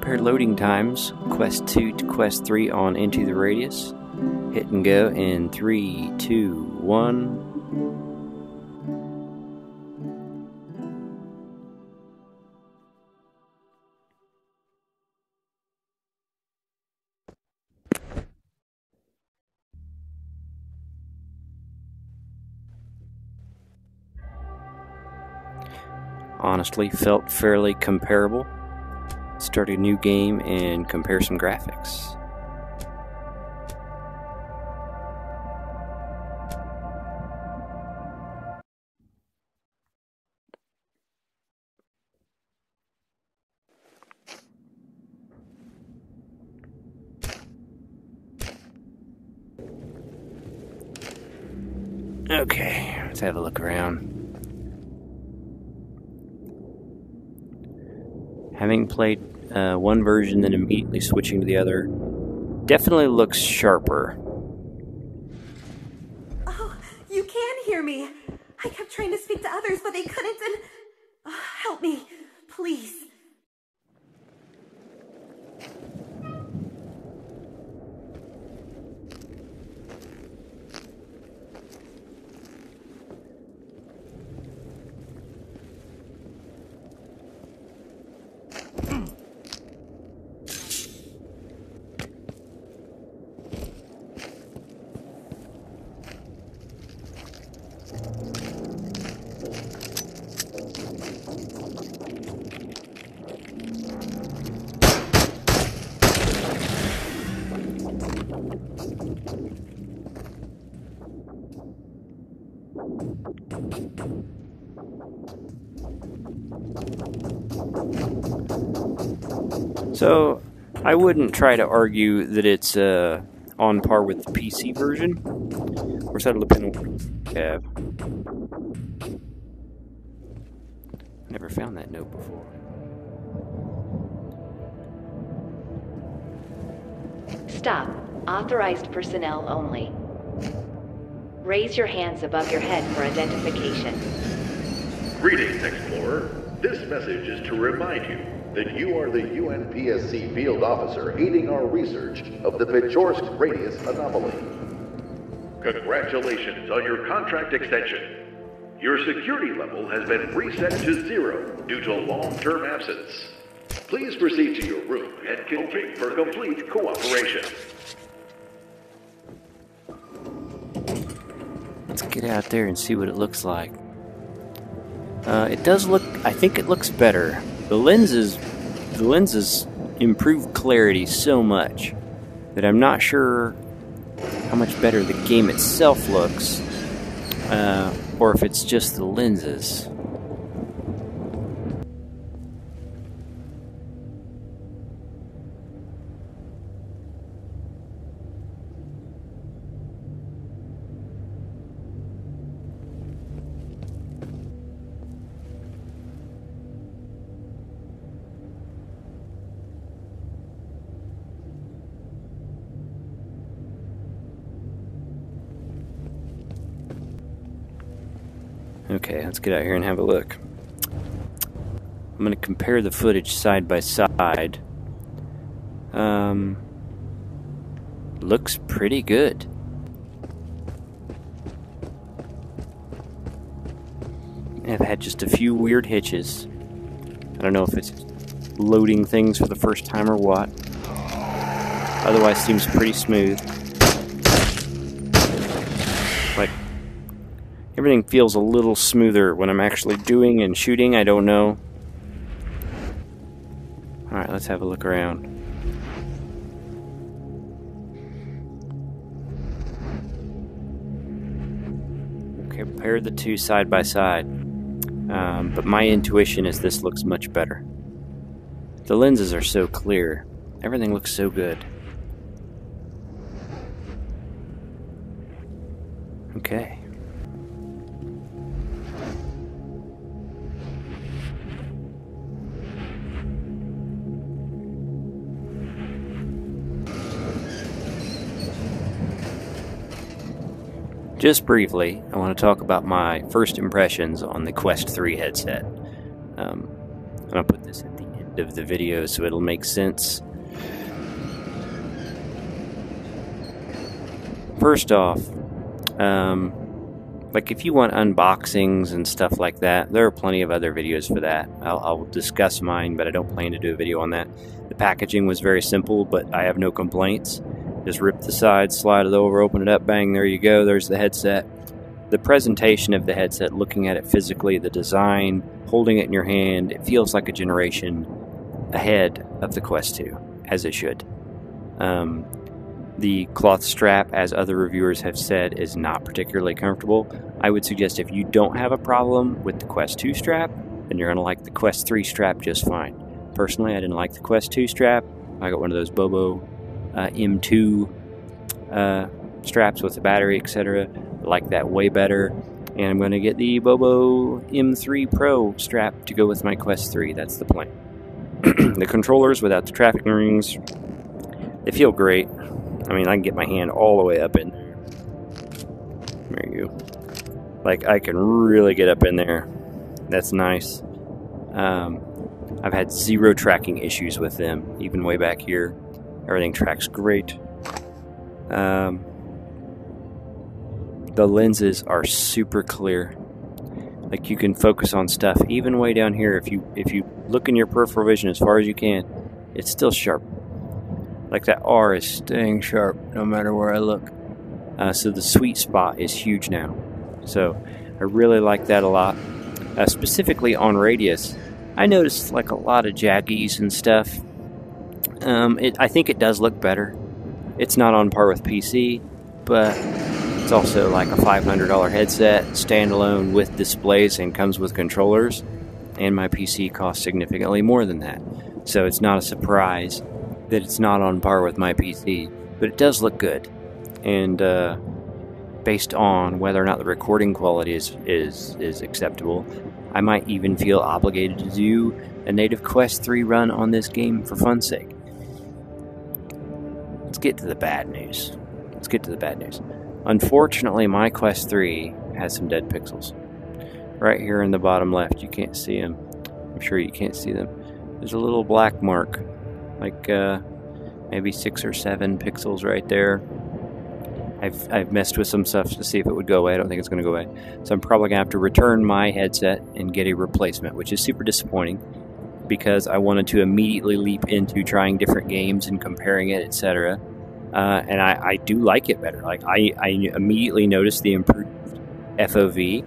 compare loading times, Quest 2 to Quest 3 on Into the Radius. Hit and go in 3, 2, 1. Honestly, felt fairly comparable. Start a new game and compare some graphics. Okay, let's have a look around. Having played one version, then immediately switching to the other, definitely looks sharper. Oh, you can hear me. I kept trying to speak to others, but they couldn't, and... help me, please. So, I wouldn't try to argue that it's on par with the PC version. Or settle depending on what you have. Never found that note before. Stop. Authorized personnel only. Raise your hands above your head for identification. Greetings, Explorer. This message is to remind you that you are the UNPSC field officer aiding our research of the Pechorsk radius anomaly. Congratulations on your contract extension. Your security level has been reset to 0 due to long-term absence. Please proceed to your room and continue for complete cooperation. Let's get out there and see what it looks like. It does look, I think it looks better. The lenses improve clarity so much that I'm not sure how much better the game itself looks, or if it's just the lenses. Okay, let's get out here and have a look. I'm going to compare the footage side by side. Looks pretty good. I've had just a few weird hitches. I don't know if it's loading things for the first time or what. Otherwise, seems pretty smooth. Like, everything feels a little smoother when I'm actually doing and shooting. I don't know. Alright, let's have a look around. Compare the two side by side. But my intuition is this looks much better. The lenses are so clear. Everything looks so good. Okay. Just briefly, I want to talk about my first impressions on the Quest 3 headset. I'm going to put this at the end. end of the video so it'll make sense. First off, like if you want unboxings and stuff like that, there are plenty of other videos for that. I'll discuss mine, but I don't plan to do a video on that. The packaging was very simple, but I have no complaints. Just rip the side, slide it over, open it up, bang, there you go, there's the headset. The presentation of the headset, looking at it physically, the design, holding it in your hand, it feels like a generation ahead of the Quest 2, as it should. The cloth strap, as other reviewers have said, is not particularly comfortable. I would suggest if you don't have a problem with the Quest 2 strap, then you're going to like the Quest 3 strap just fine. Personally, I didn't like the Quest 2 strap. I got one of those Bobo M2 straps with the battery, etc. I like that way better. And I'm going to get the Bobo M3 Pro strap to go with my Quest 3. That's the plan. The controllers without the tracking rings, they feel great. I mean, I can get my hand all the way up in there. There you go. Like, I can really get up in there. That's nice. I've had zero tracking issues with them, even way back here. Everything tracks great. The lenses are super clear. Like, you can focus on stuff even way down here. If you look in your peripheral vision as far as you can, it's still sharp. Like, that R is staying sharp no matter where I look. So the sweet spot is huge now. So I really like that a lot. Specifically on radius, I noticed like a lot of jaggies and stuff. I think it does look better. It's not on par with PC, but it's also like a $500 headset, standalone with displays and comes with controllers. And my PC costs significantly more than that. So it's not a surprise that it's not on par with my PC, but it does look good. And based on whether or not the recording quality is acceptable, I might even feel obligated to do a native Quest 3 run on this game for fun's sake. Let's get to the bad news. Unfortunately, my Quest 3 has some dead pixels. Right here in the bottom left, you can't see them. I'm sure you can't see them. There's a little black mark. Like maybe 6 or 7 pixels right there. I've messed with some stuff to see if it would go away. I don't think it's going to go away. So I'm probably going to have to return my headset and get a replacement, which is super disappointing because I wanted to immediately leap into trying different games and comparing it, etc. And I do like it better. Like I immediately noticed the improved FOV.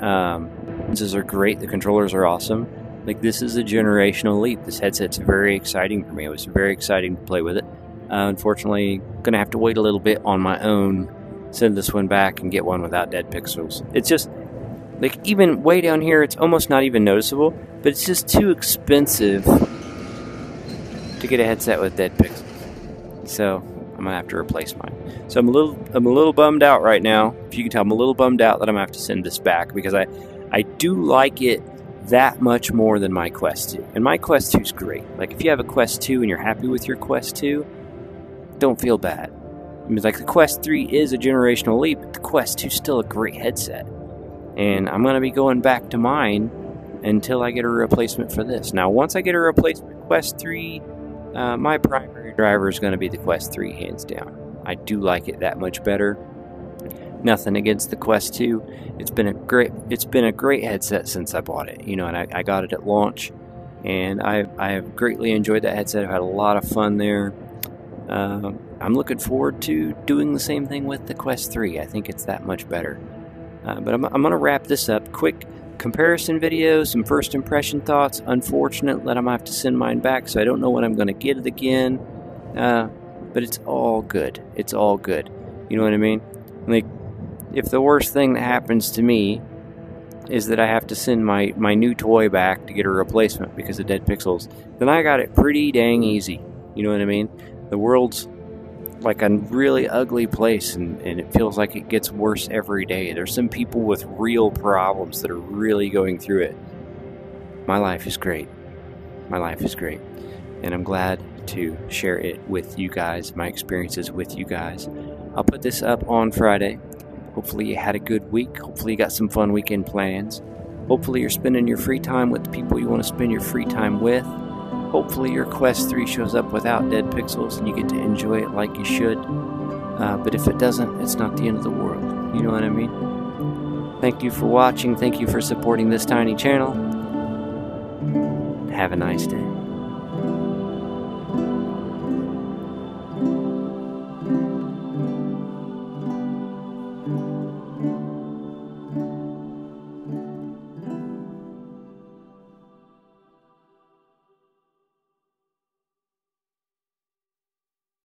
Lenses are great. The controllers are awesome. Like, this is a generational leap. This headset's very exciting for me. It was very exciting to play with it. Unfortunately, gonna have to wait a little bit on my own, send this one back and get one without dead pixels. It's just, like, even way down here, it's almost not even noticeable, but it's just too expensive to get a headset with dead pixels. So I'm gonna have to replace mine. So I'm a little bummed out right now. If you can tell, I'm a little bummed out that I'm gonna have to send this back because I do like it that much more than my Quest 2. And my Quest 2 is great. Like, if you have a Quest 2 and you're happy with your Quest 2, don't feel bad. I mean, like, the Quest 3 is a generational leap, but the Quest 2 is still a great headset. And I'm going to be going back to mine until I get a replacement for this. Now, once I get a replacement Quest 3, my primary driver is going to be the Quest 3, hands down. I do like it that much better. Nothing against the Quest 2. It's been a great headset since I bought it. You know, and I got it at launch, and I have greatly enjoyed that headset. I've had a lot of fun there. I'm looking forward to doing the same thing with the Quest 3. I think it's that much better. But I'm going to wrap this up. Quick comparison video, some first impression thoughts. Unfortunate that I'm going to have to send mine back, so I don't know when I'm going to get it again. But it's all good. It's all good. You know what I mean? Like, if the worst thing that happens to me is that I have to send my new toy back to get a replacement because of dead pixels, then I got it pretty dang easy. You know what I mean? The world's like a really ugly place, and it feels like it gets worse every day. There's some people with real problems that are really going through it. My life is great. My life is great. And I'm glad to share it with you guys, my experiences with you guys. I'll put this up on Friday. Hopefully you had a good week. Hopefully you got some fun weekend plans. Hopefully you're spending your free time with the people you want to spend your free time with. hopefully your Quest 3 shows up without dead pixels and you get to enjoy it like you should. But if it doesn't, it's not the end of the world. You know what I mean? Thank you for watching. Thank you for supporting this tiny channel. Have a nice day.